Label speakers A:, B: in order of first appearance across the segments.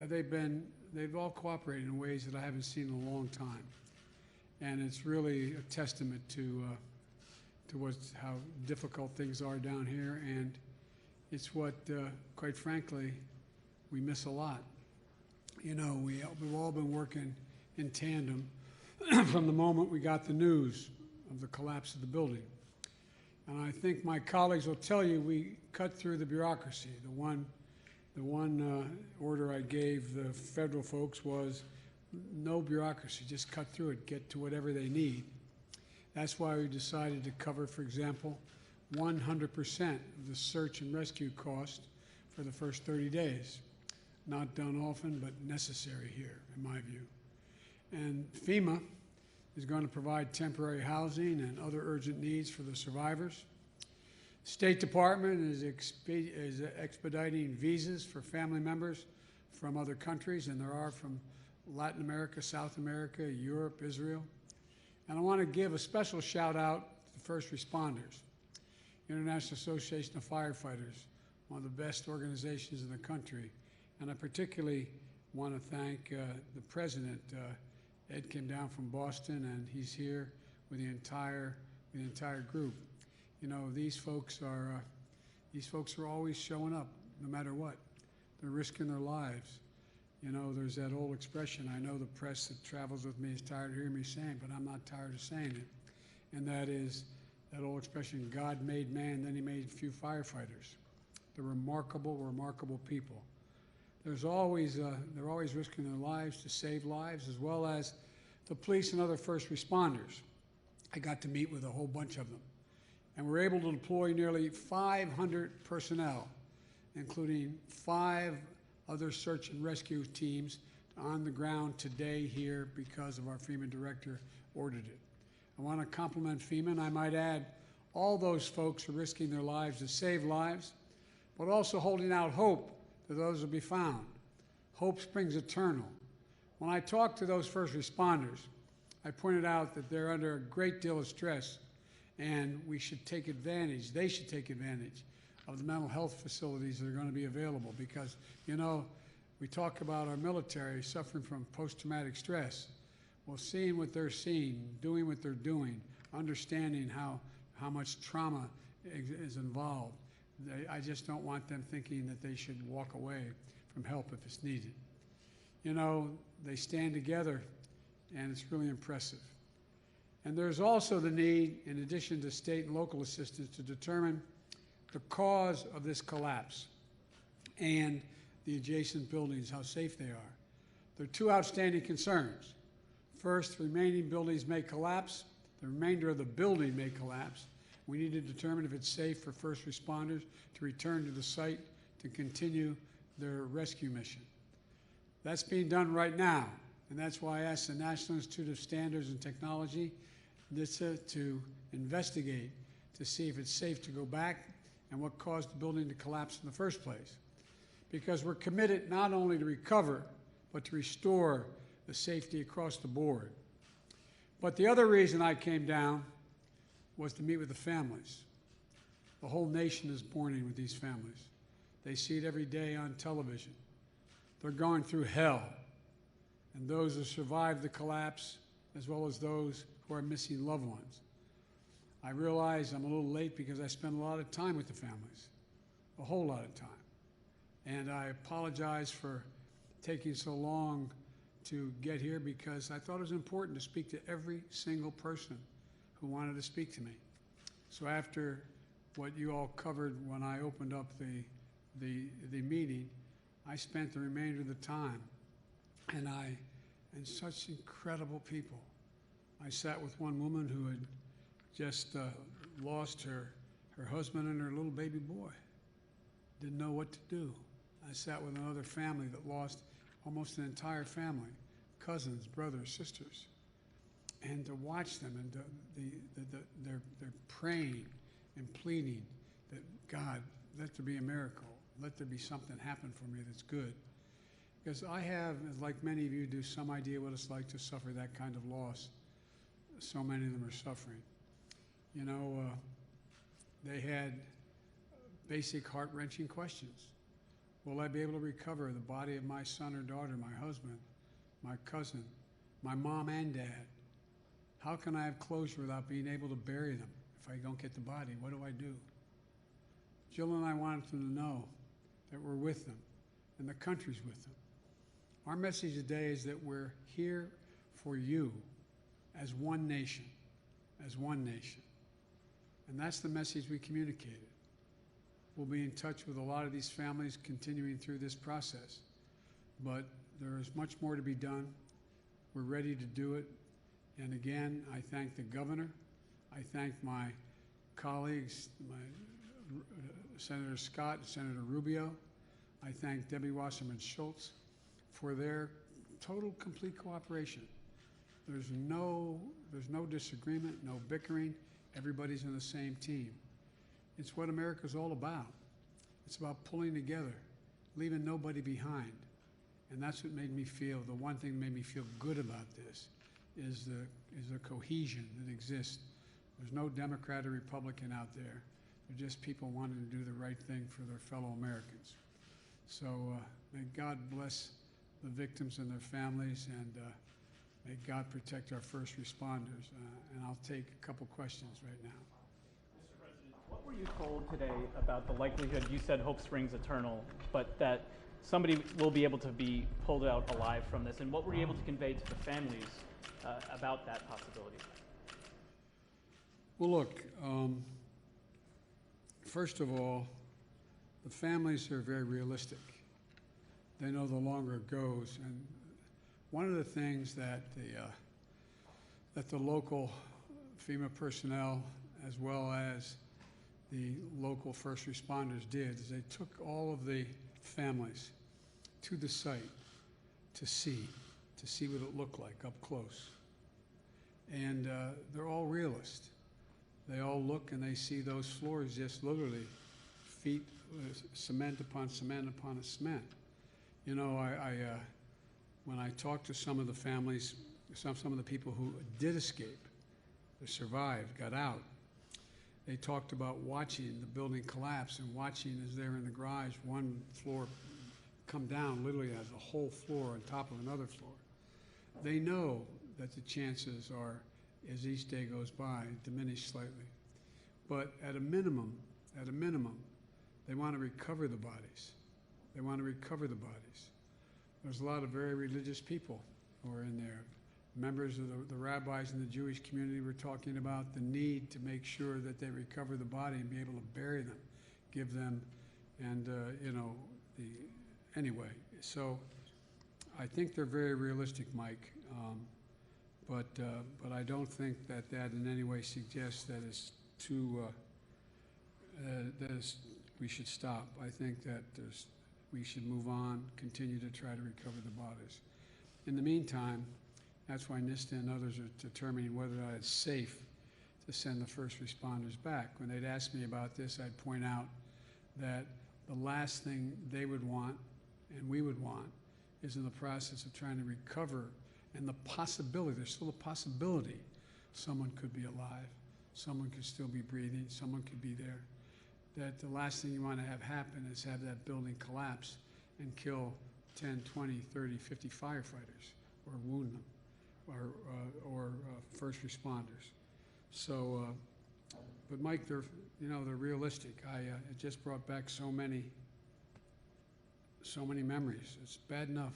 A: they've all cooperated in ways that I haven't seen in a long time. And it's really a testament to how difficult things are down here, and it's what, quite frankly, we miss a lot. You know, we've all been working in tandem from the moment we got the news of the collapse of the building. And I think my colleagues will tell you we cut through the bureaucracy. The one order I gave the federal folks was no bureaucracy, just cut through it, get to whatever they need. That's why we decided to cover, for example, 100% of the search and rescue cost for the first 30 days. Not done often, but necessary here, in my view. And FEMA is going to provide temporary housing and other urgent needs for the survivors. The State Department is expediting visas for family members from other countries, and there are from Latin America, South America, Europe, Israel. And I want to give a special shout out to the first responders. International Association of Firefighters, one of the best organizations in the country. And I particularly want to thank the president. Ed came down from Boston, and he's here with the entire group. You know, these folks are always showing up, no matter what. They're risking their lives. You know, there's that old expression, I know the press that travels with me is tired of hearing me saying, but I'm not tired of saying it. And that is that old expression, God made man, then he made a few firefighters. They're remarkable, remarkable people. They're always risking their lives to save lives, as well as the police and other first responders. I got to meet with a whole bunch of them. And we're able to deploy nearly 500 personnel, including 5 other search and rescue teams on the ground today here because of our FEMA director ordered it. I want to compliment FEMA, and I might add, all those folks are risking their lives to save lives, but also holding out hope that those will be found. Hope springs eternal. When I talked to those first responders, I pointed out that they're under a great deal of stress, and we should take advantage, they should take advantage of the mental health facilities that are going to be available, because, you know, we talk about our military suffering from post-traumatic stress. Well, seeing what they're seeing, doing what they're doing, understanding how much trauma is involved, I just don't want them thinking that they should walk away from help if it's needed. You know, they stand together, and it's really impressive. And there's also the need, in addition to state and local assistance, to determine the cause of this collapse and the adjacent buildings, how safe they are. There are 2 outstanding concerns. First, the remaining buildings may collapse. The remainder of the building may collapse. We need to determine if it's safe for first responders to return to the site to continue their rescue mission. That's being done right now, and that's why I asked the National Institute of Standards and Technology, NHTSA, to investigate to see if it's safe to go back and what caused the building to collapse in the first place. Because we're committed not only to recover, but to restore the safety across the board. But the other reason I came down was to meet with the families. The whole nation is mourning with these families. They see it every day on television. They're going through hell. And those who survived the collapse, as well as those who are missing loved ones. I realize I'm a little late because I spent a lot of time with the families, a whole lot of time. And I apologize for taking so long to get here, because I thought it was important to speak to every single person who wanted to speak to me. So after what you all covered when I opened up the meeting, I spent the remainder of the time, and such incredible people. I sat with one woman who had just lost her husband and her little baby boy. Didn't know what to do. I sat with another family that lost almost an entire family, cousins, brothers, sisters. And to watch them, and they're praying and pleading that, God, let there be a miracle. Let there be something happen for me that's good. Because I have, like many of you do, some idea what it's like to suffer that kind of loss. So many of them are suffering. You know, they had basic heart-wrenching questions. Will I be able to recover the body of my son or daughter, my husband, my cousin, my mom and dad? How can I have closure without being able to bury them? If I don't get the body, what do I do? Jill and I wanted them to know that we're with them and the country's with them. Our message today is that we're here for you as one nation, as one nation. And that's the message we communicated. We'll be in touch with a lot of these families continuing through this process. But there is much more to be done. We're ready to do it. And again, I thank the governor. I thank my colleagues, Senator Scott and Senator Rubio. I thank Debbie Wasserman Schultz for their total, complete cooperation. There's no disagreement, no bickering. Everybody's in the same team. It's what America's all about. It's about pulling together, leaving nobody behind. And that's what made me feel, the one thing that made me feel good about this is the cohesion that exists. There's no Democrat or Republican out there. They're just people wanting to do the right thing for their fellow Americans. So may God bless the victims and their families, and may God protect our first responders. And I'll take a couple questions right now.
B: Mr. President, what were you told today about the likelihood, you said hope springs eternal, but that somebody will be able to be pulled out alive from this, and what were you able to convey to the families about that possibility?
A: Well, look, first of all, the families are very realistic. They know the longer it goes, and one of the things that the local FEMA personnel, as well as the local first responders, did is they took all of the families to the site to see what it looked like up close. And they're all realists. They all look and they see those floors just literally feet, cement upon cement upon cement. You know, when I talked to some of the families, some of the people who did escape, who survived, got out, they talked about watching the building collapse and watching as they're in the garage, one floor come down literally as a whole floor on top of another floor. They know that the chances are, as each day goes by, diminish slightly. But at a minimum, they want to recover the bodies. They want to recover the bodies. There's a lot of very religious people who are in there. Members of the rabbis in the Jewish community were talking about the need to make sure that they recover the body and be able to bury them, give them, and anyway. So I think they're very realistic, Mike, but I don't think that in any way suggests that it's too we should stop. I think that we should move on, continue to try to recover the bodies. In the meantime, that's why NISTA and others are determining whether or not it's safe to send the first responders back. When they'd ask me about this, I'd point out that the last thing they would want and we would want is in the process of trying to recover, and the possibility, there's still a possibility someone could be alive, someone could still be breathing, someone could be there, that the last thing you want to have happen is have that building collapse and kill 10, 20, 30, 50 firefighters or wound them or first responders. So, but Mike, they're realistic. It just brought back so many memories. It's bad enough.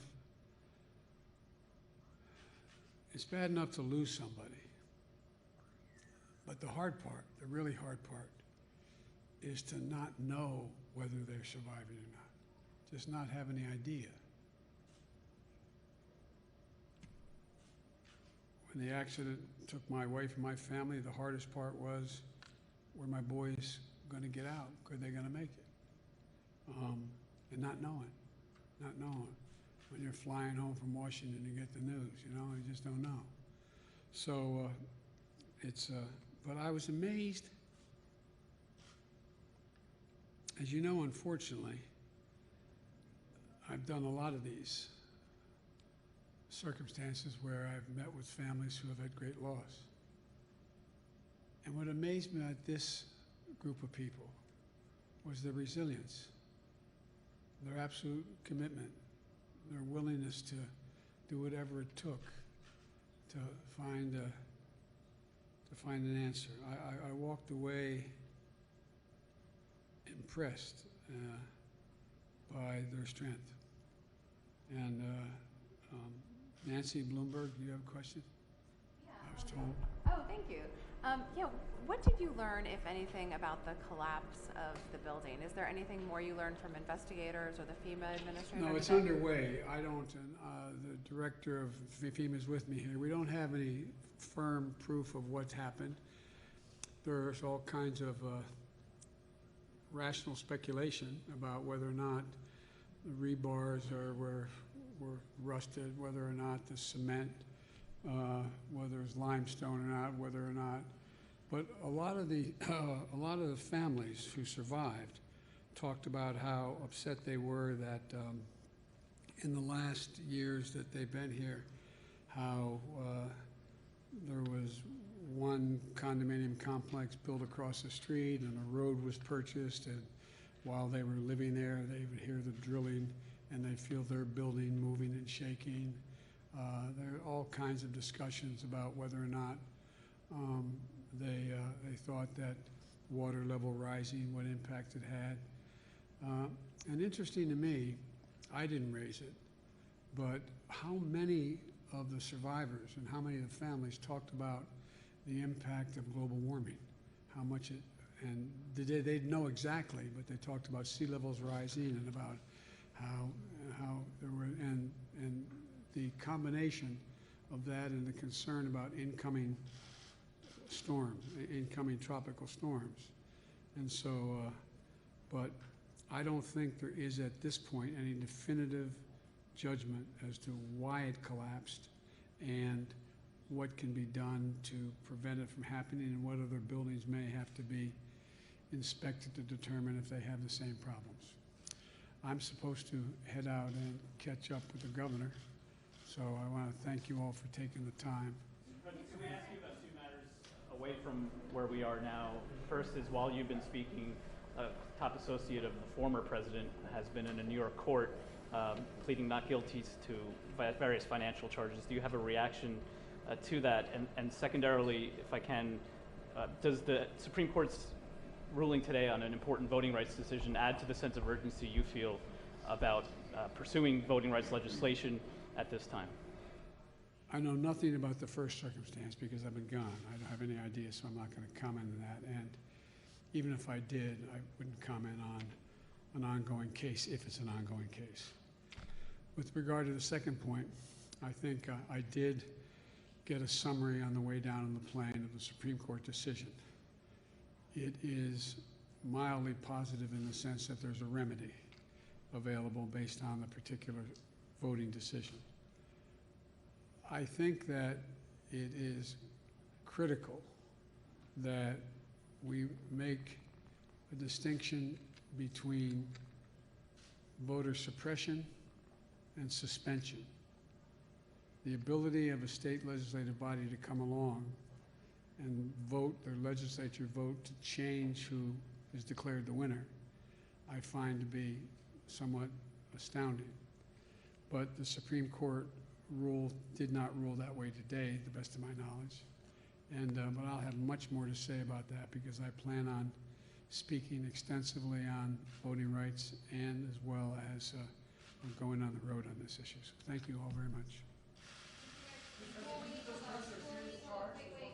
A: It's bad enough to lose somebody. But the hard part, the really hard part, is to not know whether they're surviving or not. Just not have any idea. When the accident took my wife and my family, the hardest part was, were my boys going to get out? Are they going to make it? And not knowing. When you're flying home from Washington, you get the news, you just don't know. So but I was amazed. As you know, unfortunately, I've done a lot of these circumstances where I've met with families who have had great loss. And what amazed me at this group of people was their resilience. their absolute commitment, their willingness to do whatever it took to find an answer. I walked away impressed by their strength. And Nancy Bloomberg, do you have a question?
C: Yeah.
A: I was told.
C: Oh, thank you. Yeah, what did you learn, if anything, about the collapse of the building? Is there anything more you learned from investigators or the FEMA administrator?
A: No, it's underway. I don't, and the director of FEMA is with me here. We don't have any firm proof of what's happened. There's all kinds of rational speculation about whether or not the rebars were rusted, whether or not the cement, whether it's limestone or not, whether or not. But a lot of the families who survived talked about how upset they were that in the last years that they've been here, how there was one condominium complex built across the street and a road was purchased, and while they were living there, they would hear the drilling and they'd feel their building moving and shaking. There are all kinds of discussions about whether or not they thought that water level rising, what impact it had. And interesting to me, I didn't raise it, but how many of the survivors and how many of the families talked about the impact of global warming, how much it, and they didn't know exactly, but they talked about sea levels rising and about how there were, and the combination of that and the concern about incoming storms, incoming tropical storms. And so, but I don't think there is at this point any definitive judgment as to why it collapsed and what can be done to prevent it from happening and what other buildings may have to be inspected to determine if they have the same problems. I'm supposed to head out and catch up with the governor, so I want to thank you all for taking the time.
B: President, can we ask you about two matters away from where we are now? First is, while you've been speaking, a top associate of the former president has been in a New York court pleading not guilty to various financial charges. Do you have a reaction to that? And secondarily, if I can, does the Supreme Court's ruling today on an important voting rights decision add to the sense of urgency you feel about pursuing voting rights legislation at this time?
A: I know nothing about the first circumstance because I've been gone. I don't have any idea, so I'm not going to comment on that. And even if I did, I wouldn't comment on an ongoing case if it's an ongoing case. With regard to the second point, I think I did get a summary on the way down on the plane of the Supreme Court decision. It is mildly positive in the sense that there's a remedy available based on the particular voting decision. I think that it is critical that we make a distinction between voter suppression and suspension. The ability of a state legislative body to come along and vote, their legislature vote to change who is declared the winner, I find to be somewhat astounding. But the Supreme Court did not rule that way today, to the best of my knowledge. And but I'll have much more to say about that because I plan on speaking extensively on voting rights and as well as going on the road on this issue. So thank you all very much.
C: Wait.